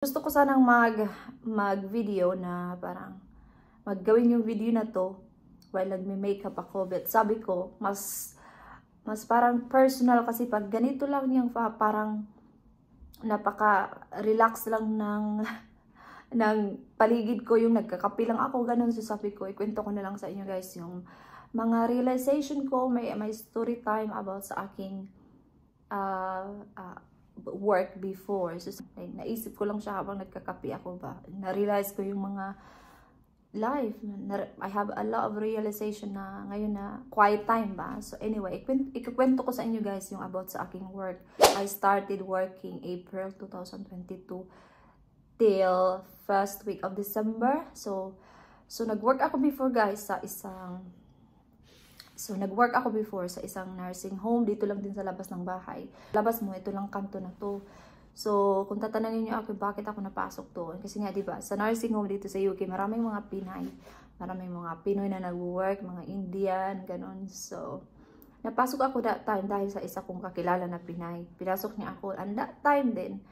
Gusto ko sanang mag-video na parang maggawin yung video na to while nagme-makeup ako. But sabi ko, mas parang personal kasi pag ganito lang yung parang napaka-relax lang ng paligid ko, yung nagkakape lang ako, ganun. So sabi ko, ikwento ko na lang sa inyo guys yung mga realization ko, may story time about sa aking work before. So, naisip ko lang siya habang nagkakape ako ba. Na-realize ko yung mga life. I have a lot of realization na ngayon na quiet time ba. So anyway, ikukwento ko sa inyo guys yung about sa aking work. I started working April 2022 till first week of December. So nag-work ako before guys sa isang nursing home, dito lang din sa labas ng bahay. Labas mo, ito lang kanto na to. So, kung tatanungin niyo ako bakit ako napasok doon, kasi nga 'di ba, sa nursing home dito sa UK, maraming mga Pinay, maraming mga Pinoy na nagwo-work, mga Indian, ganun. So, napasok ako that time dahil sa isa kong kakilala na Pinay. Pinasok niya ako, and that time din,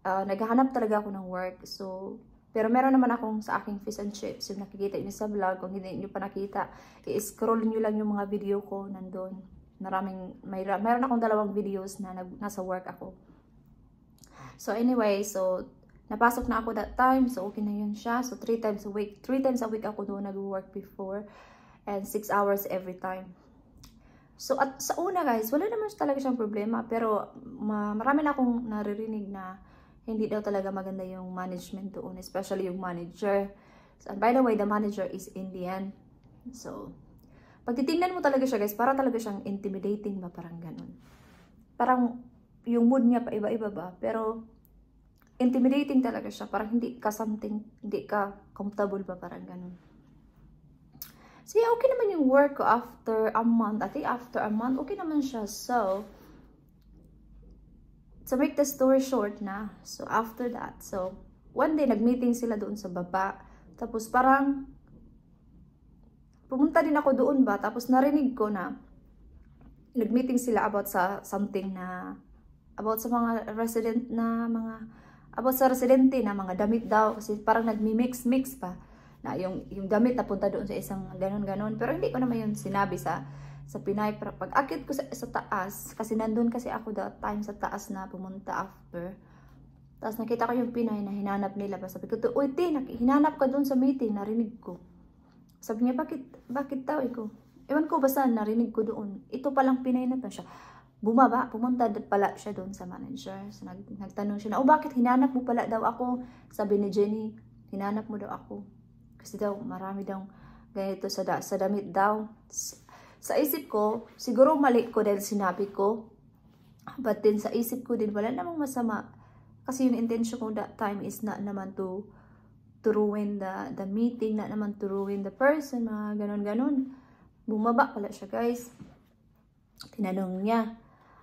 naghahanap talaga ako ng work. So, pero meron naman akong sa aking fish and chips, yung nakikita niyo sa vlog. Kung hindi niyo pa nakita, i-scroll niyo lang yung mga video ko nandun. Meron akong 2 videos na nasa work ako. So anyway, so napasok na ako that time, so okay na yun siya. So 3 times a week ako doon nag-work before, and 6 hours every time. So at sa una guys, wala naman talaga siyang problema, pero marami na akong naririnig na hindi daw talaga maganda yung management doon, especially yung manager. And by the way, the manager is Indian. So, pag titingnan mo talaga siya guys, para talaga siyang intimidating ba, parang ganun. Parang yung mood niya pa iba-iba ba, pero intimidating talaga siya, parang hindi ka comfortable ba, parang ganun. So yeah, okay naman yung work ko after a month. I think after a month, okay naman siya. So, to make the story short na, so after that, so one day nag-meeting sila doon sa baba, tapos parang pumunta din ako doon ba, tapos narinig ko na nag-meeting sila about sa something na about sa mga resident na about sa residente na mga damit daw, kasi parang nagmi-mix pa na yung damit napunta doon sa isang ganon, pero hindi ko naman yun sinabi sa Pinay. Pag akit ko sa taas, kasi nandun kasi ako that time sa taas na pumunta after. Tapos nakita ko yung Pinay na hinanap nila. Sabi ko, uy, hinanap ka dun sa meeting, narinig ko. Sabi niya, bakit daw ko? Ewan ko, basta narinig ko doon. Ito palang Pinay na to siya. Pumunta pala siya doon sa manager. So, nagtanong siya na, bakit hinanap mo pala daw ako? Sabi ni Jenny, hinanap mo daw ako. Kasi daw, marami daw ganito sa damit daw. Sa isip ko, siguro mali ko dahil sinabi ko. But then sa isip ko din, wala namang masama. Kasi yung intention ko that time is not naman to ruin the meeting, not naman to ruin the person, mga ganon. Bumaba pala siya guys. Tinanong niya.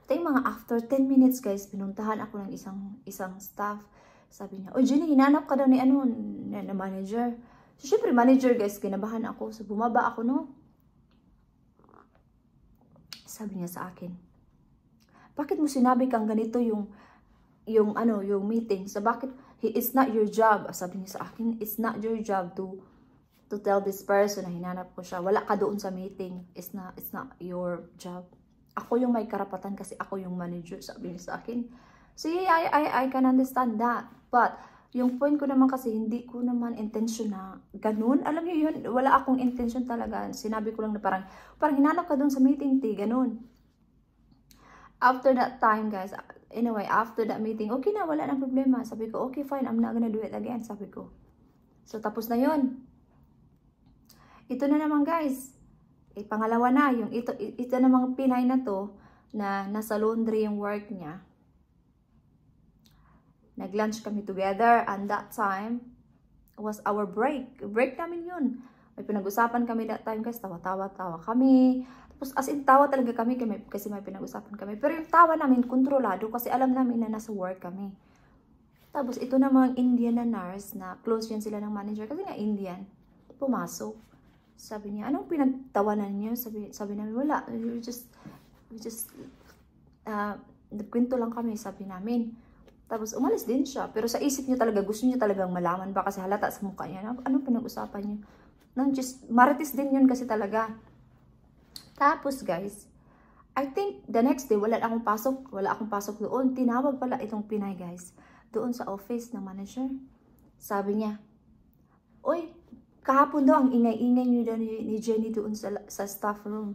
Ito yung mga after 10 minutes guys, pinuntahan ako ng isang staff. Sabi niya, Jenny, hinanap ka daw ni manager. So syempre manager guys, kinabahan ako. So bumaba ako no. Sabi niya sa akin, bakit mo sinabi kang ganito yung meeting? So bakit, it's not your job. Sabi niya sa akin, it's not your job to tell this person na hinanap ko siya. Wala ka doon sa meeting. It's not your job. Ako yung may karapatan kasi ako yung manager, sabi niya sa akin. So yeah, I can understand that. But yung point ko naman kasi, hindi ko naman intention na ganun. Alam niyo yun, wala akong intention talaga. Sinabi ko lang na parang hinanap ka dun sa meeting, ganun. After that time, guys, anyway, after that meeting, okay na, wala nang problema. Sabi ko, okay, fine, I'm not gonna do it again, sabi ko. So, tapos na yun. Ito na naman, guys. Pangalawa na, ito namang Pinay na to, na nasa laundry yung work niya. Nag-lunch kami together, and that time was our break. Break namin yun. May pinag-usapan kami that time guys, tawa kami. Tapos as in, tawa talaga kami kasi may pinag-usapan kami. Pero yung tawa namin, kontrolado kasi alam namin na nasa work kami. Tapos ito namang Indian na nurse na close yan sila ng manager kasi nga Indian. Pumasok. Sabi niya, anong pinagtawanan niyo? Sabi namin, wala. We just nagkwento lang kami, sabi namin. Tapos umalis din siya. Pero sa isip niya talaga, gusto niya talagang malaman ba kasi halata sa mukha niya. Anong pinag-usapan niyo? Marites din yun kasi talaga. Tapos guys, I think the next day, wala akong pasok doon. Tinawag pala itong Pinay guys, doon sa office ng manager. Sabi niya, "Uy, kahapon daw ang ingay-ingay niyo daw ni Jenny doon sa staff room."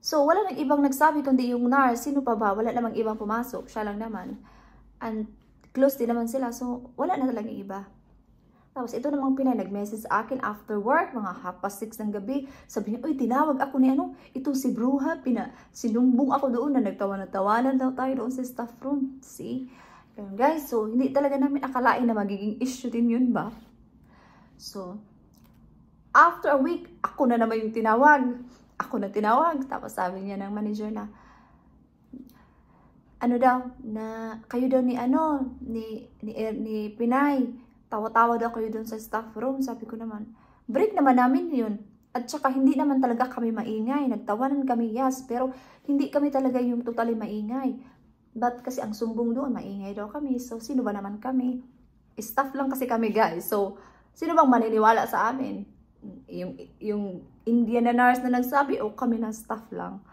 So, wala nang ibang nagsabi kundi yung nurse. Sino pa ba? Wala namang ibang pumasok. Siya lang naman. And close din naman sila. So, wala na talagang iba. Tapos, ito namang Pinay nag-message sa akin after work, mga 6:30 ng gabi. Sabi niya, "Uy, tinawag ako ni itong si Bruja. Sinumbong ako doon na nagtawanan daw tayo doon sa staff room." See? Guys, so, hindi talaga namin akalain na magiging issue din yun ba? So, after a week, ako na naman yung tinawag. Tapos sabi niya ng manager na, kayo daw ni Pinay, tawa-tawa daw kayo doon sa staff room. Sabi ko naman, break naman namin yun. At saka hindi naman talaga kami maingay. Nagtawanan kami, yes, pero hindi kami talaga yung totally maingay. But kasi ang sumbong doon, maingay daw kami. So, sino ba naman kami? Staff lang kasi kami, guys. So, sino bang maniniwala sa amin? Yung Indian na nurse na nagsabi o kami na staff lang.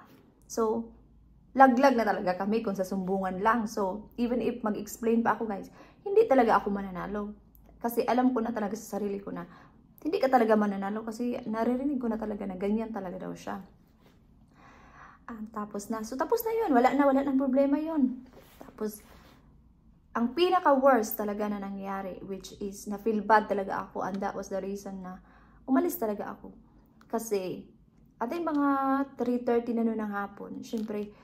So, laglag na talaga kami kung sa sumbungan lang. So, even if mag-explain pa ako guys, hindi talaga ako mananalo. Kasi alam ko na talaga sa sarili ko na hindi ka talaga mananalo kasi naririnig ko na talaga na ganyan talaga daw siya. Tapos na. So, tapos na yun. Wala na problema yun. Tapos, ang pinaka-worst talaga na nangyari, which is na-feel bad talaga ako, and that was the reason na umalis talaga ako. Kasi, ating mga 3:30 na noon ng hapon, syempre,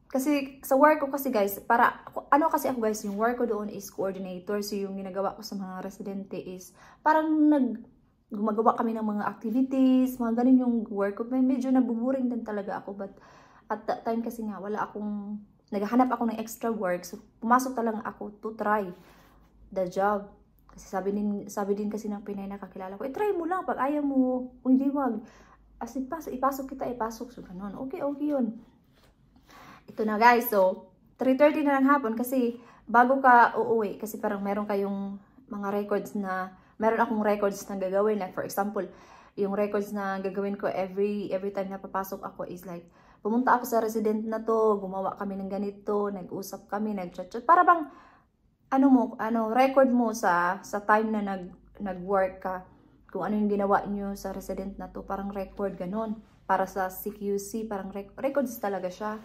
kasi sa work ko kasi guys, kasi ako guys, yung work ko doon is coordinator. So, yung ginagawa ko sa mga residente is, parang gumagawa kami ng mga activities, mga ganun yung work ko. Medyo nabuburing din talaga ako, but at that time kasi nga, naghahanap ako ng extra work. So, pumasok talaga ako to try the job. Kasi sabi din kasi ng Pinay na kakilala ko, try mo lang, pag ayaw mo, hindi wag. As ipasok kita. So, ganun. Okay yun. Ito na guys, so, 3:30 na ng hapon kasi bago ka uuwi, kasi parang meron akong records na gagawin. Like, for example, yung records na gagawin ko every time na papasok ako is like, pumunta ako sa resident na to, gumawa kami ng ganito, nag-usap kami, nag-chat. Para bang, record mo sa time na nag-work ka, kung ano yung ginawa nyo sa resident na to, parang record, ganon. Para sa CQC, parang records talaga siya.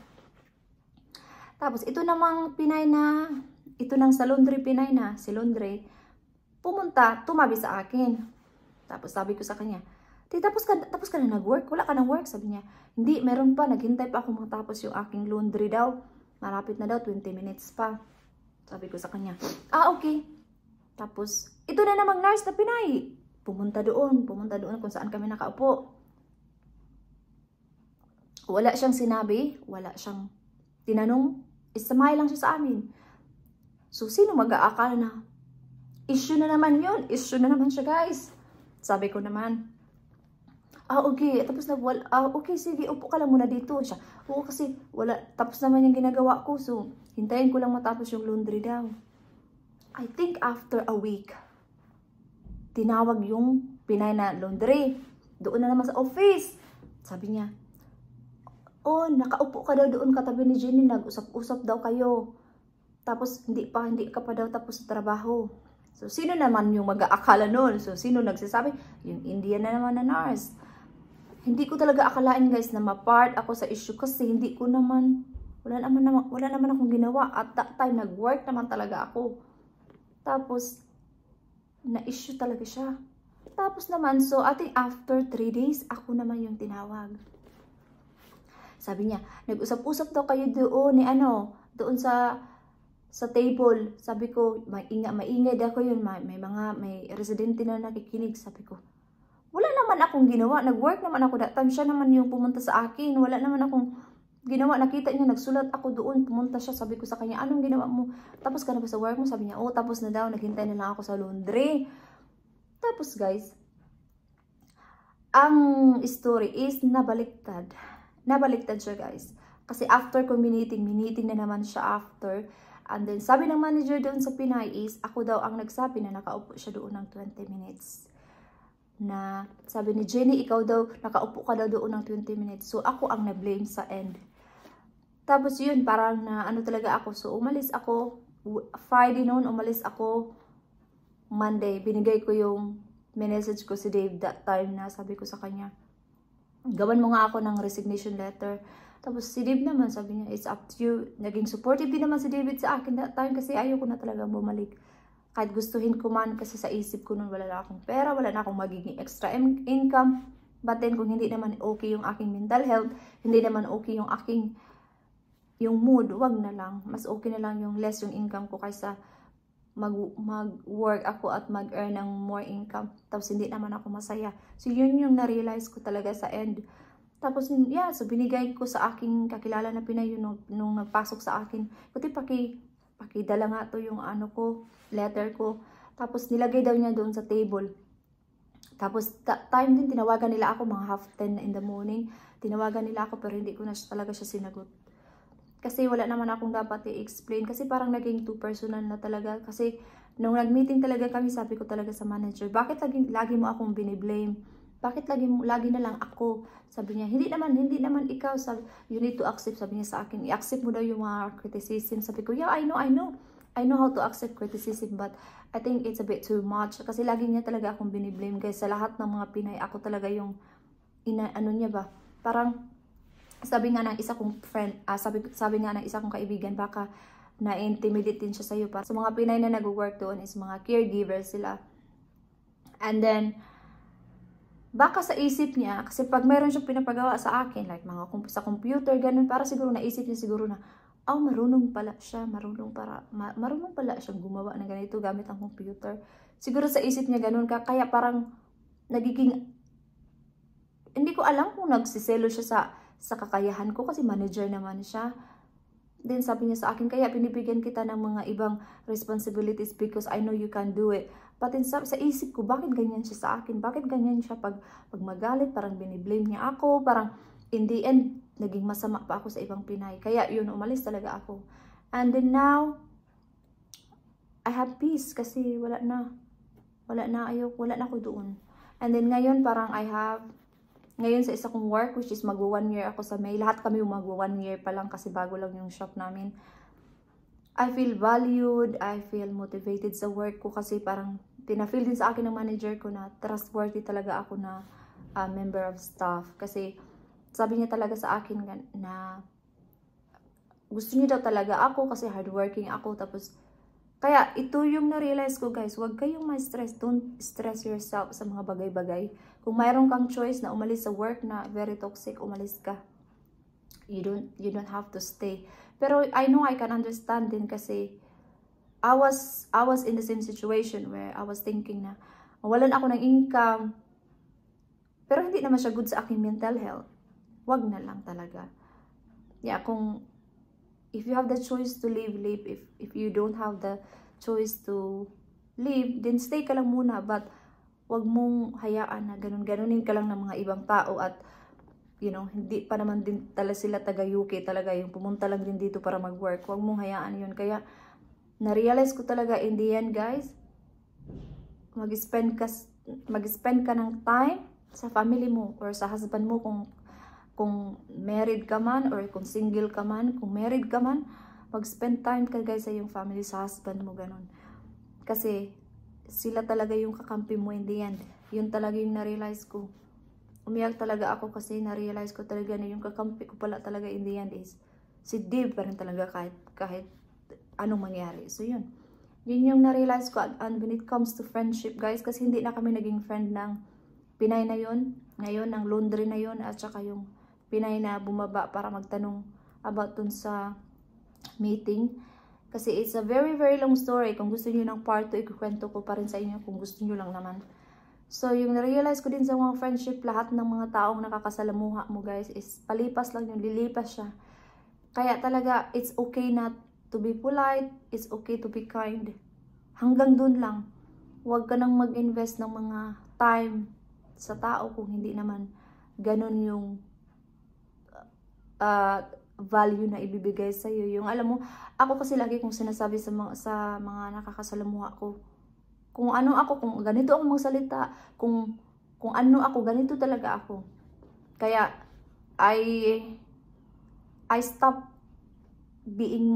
Tapos, ito namang Pinay na, ito nang sa laundry Pinay na, si laundry, tumabi sa akin. Tapos, sabi ko sa kanya, tapos ka na nag-work? Wala ka ng work? Sabi niya, hindi, meron pa, naghintay pa ako matapos yung aking laundry daw. Malapit na daw, 20 minutes pa. Sabi ko sa kanya, okay. Tapos, ito na namang nurse na Pinay. Pumunta doon kung saan kami nakaupo. Wala siyang sinabi, wala siyang tinanong, smile lang siya sa amin. So, sino mag-aakala na, issue na naman yun, issue na naman siya guys. Sabi ko naman, okay, tapos na, okay, sige, upo ka lang muna dito. Siya, oo kasi, tapos naman yung ginagawa ko, so, hintayin ko lang matapos yung laundry daw. I think after a week, tinawag yung Pinay na laundry. Doon na naman sa office. Sabi niya, nakaupo ka daw doon katabi ni Jenny, nag-usap-usap daw kayo. Tapos, hindi ka pa daw tapos sa trabaho. So, sino naman yung mag-aakala nun? So, sino nagsasabi? Yung Indian na naman na nurse. Hindi ko talaga akalain guys na ma-part ako sa issue kasi wala naman akong ginawa. At that time, nag-work naman talaga ako. Tapos, na-issue talaga siya. Tapos naman, so, ating after 3 days, ako naman yung tinawag. Sabi niya, nag-usap-usap daw kayo doon sa table. Sabi ko, maingay daw ko yun. May residente na nakikinig. Sabi ko, wala naman akong ginawa. Nag-work naman ako that time. Siya naman yung pumunta sa akin. Wala naman akong ginawa. Nakita niya, nagsulat ako doon. Pumunta siya. Sabi ko sa kanya, anong ginawa mo? Tapos ka na ba sa work mo? Sabi niya, tapos na daw. Naghintay na lang ako sa laundry. Tapos guys, ang story is nabaliktad siya guys. Kasi after ko meeting na naman siya after. And then, sabi ng manager doon sa Pinay is, ako daw ang nagsabi na nakaupo siya doon ng 20 minutes. Na, sabi ni Jenny, ikaw daw, nakaupo ka daw doon ng 20 minutes. So, ako ang na-blame sa end. Tapos yun, parang na ano talaga ako. So, umalis ako. Friday noon, umalis ako. Monday, binigay ko yung message ko si Dave that time na sabi ko sa kanya, gawan mo nga ako ng resignation letter. Tapos si Dave naman, sabi niya, it's up to you. Naging supportive din naman si David sa akin that time kasi ayoko na talaga bumalik. Kahit gustuhin ko man kasi sa isip ko nun wala na akong pera, wala na akong magiging extra income. But then kung hindi naman okay yung aking mental health, hindi naman okay yung mood, wag na lang. Mas okay na lang yung less yung income ko kaysa mag-work ako at mag-earn ng more income. Tapos hindi naman ako masaya. So yun yung na-realize ko talaga sa end. Tapos, yeah, so binigay ko sa aking kakilala na Pinay yun nung nagpasok sa akin. Kuti pakidala nga to yung ano ko, letter ko. Tapos nilagay daw niya doon sa table. Tapos time din tinawagan nila ako mga 10:30 in the morning. Tinawagan nila ako pero hindi ko na talaga siya sinagot. Kasi wala naman akong dapat i-explain. Kasi parang naging too personal na talaga. Kasi nung nag-meeting talaga kami, sabi ko talaga sa manager, bakit lagi mo akong biniblame? Bakit lagi na lang ako? Sabi niya, hindi naman ikaw. Sabi, you need to accept, sabi niya sa akin. I-accept mo daw yung mga criticism. Sabi ko, yeah, I know. I know how to accept criticism, but I think it's a bit too much. Kasi lagi niya talaga akong biniblame, guys. Sa lahat ng mga Pinay, ako talaga yung, ano niya ba? Parang, sabi nga ng isa kong friend, sabi nga ng isa kong kaibigan, baka na-intimidate din siya sa'yo. Sa mga Pinay na nag-work doon is mga caregivers sila. And then, baka sa isip niya, kasi pag meron siyang pinapagawa sa akin, like mga sa computer, ganun, para siguro naisip niya siguro na, marunong pala siya, marunong pala siyang gumawa ng ganito gamit ang computer. Siguro sa isip niya ganun, kaya parang nagiging, hindi ko alam kung nagsiselo siya sa kakayahan ko kasi manager naman siya. Then sabi niya sa akin, kaya pinibigyan kita ng mga ibang responsibilities because I know you can do it. But sa isip ko, bakit ganyan siya sa akin? Bakit ganyan siya pag magalit, parang biniblame niya ako, parang in the end, naging masama pa ako sa ibang Pinay. Kaya yun, umalis talaga ako. And then now, I have peace kasi wala na ako doon. And then ngayon, parang ngayon sa isa kong work, which is mag-1 year ako sa May. Lahat kami mag-1 year pa lang kasi bago lang yung shop namin. I feel valued, I feel motivated sa work ko kasi parang pinafeel din sa akin ng manager ko na trustworthy talaga ako na member of staff. Kasi sabi niya talaga sa akin na gusto niya daw talaga ako kasi hardworking ako. Tapos, kaya ito yung na-realize ko, guys, huwag kayong ma-stress. Don't stress yourself sa mga bagay-bagay. Kung mayroon kang choice na umalis sa work na very toxic, umalis ka. You don't have to stay. Pero I know I can understand din kasi I was in the same situation where I was thinking na mawalan ako ng income. Pero hindi naman siya good sa aking mental health. Wag na lang talaga. Yeah, if you have the choice to leave. If you don't have the choice to leave, then stay ka lang muna. But wag mong hayaan na ganunin ka lang ng mga ibang tao at hindi pa naman din talaga sila taga UK talaga yung pumunta lang din dito para mag-work. Huwag mong hayaan yun. Kaya, na-realize ko talaga in the end, guys, mag-spend ka ng time sa family mo or sa husband mo kung married ka man or kung single ka man. Kung married ka man, mag-spend time ka, guys, sa iyong family, sa husband mo, ganun. Kasi, sila talaga yung kakampi mo in the end. Yun talaga yung na-realize ko. Umiyak talaga ako kasi na-realize ko talaga na yung kakampi ko pala talaga in the end is si Dave pa rin talaga kahit anong mangyari. So yun. Yun yung na-realize ko. And when it comes to friendship, guys, kasi hindi na kami naging friend ng Pinay na yun. Ngayon, ng laundry na yun. At saka yung Pinay na bumaba para magtanong about dun sa meeting. Kasi it's a very, very long story. Kung gusto niyo ng part 2, ikukwento ko pa rin sa inyo kung gusto niyo lang naman. So, yung na-realize ko din sa mga friendship, lahat ng mga taong nakakasalamuha mo, guys, is palipas lang yung lilipas siya. Kaya talaga, it's okay not to be polite, it's okay to be kind. Hanggang dun lang. Huwag ka nang mag-invest ng mga time sa tao kung hindi naman ganun yung value na ibibigay sa iyo. Yung alam mo, ako kasi lagi kong sinasabi sa mga nakakasalamuha ko. Kung ano ako, kung ganito ako magsalita, kung ano ako, ganito talaga ako. Kaya I stop being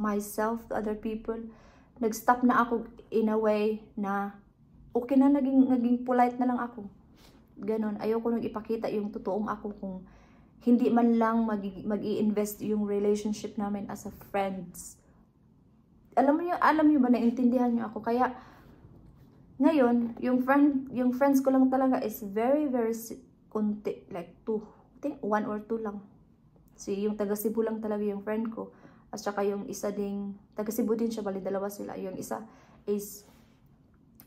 myself to other people. Nag-stop na ako in a way na okay na, naging polite na lang ako. Ganon. Ayoko nang ipakita yung totoong ako kung hindi man lang mag-i-invest yung relationship namin as a friends. Alam niyo ba, naintindihan niyo ako? Kaya ngayon, yung friends ko lang talaga is very konti, like 1 or 2 lang. Yung taga Cebu lang talaga yung friend ko. At saka yung isa ding, taga Cebu din siya, bali dalawa sila. Yung isa is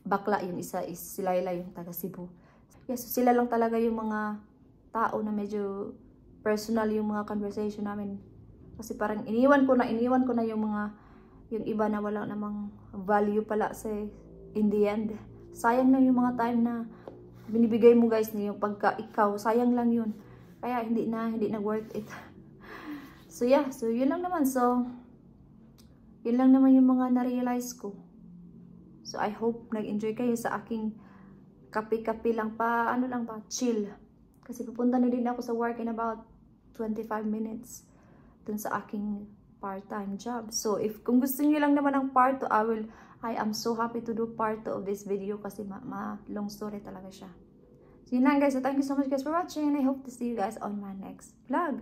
bakla, yung isa is si Laila, yung taga Cebu. Yes, so sila lang talaga yung mga tao na medyo personal yung mga conversation namin. Kasi parang iniwan ko na yung iba na wala namang value pala sa in the end. Sayang lang yung mga time na binibigay mo guys na yung pagka ikaw, sayang lang yun. Kaya hindi na worth it. So yeah, so yun lang naman. So yun lang naman yung mga na-realize ko. So I hope nag-enjoy kayo sa aking kape-kape lang pa, chill. Kasi pupunta na din ako sa work in about 25 minutes dun sa aking part-time job. So kung gusto niyo lang naman ng part 2, I am so happy to do part 2 of this video kasi long story talaga siya. So yun lang guys. So thank you so much guys for watching and I hope to see you guys on my next vlog.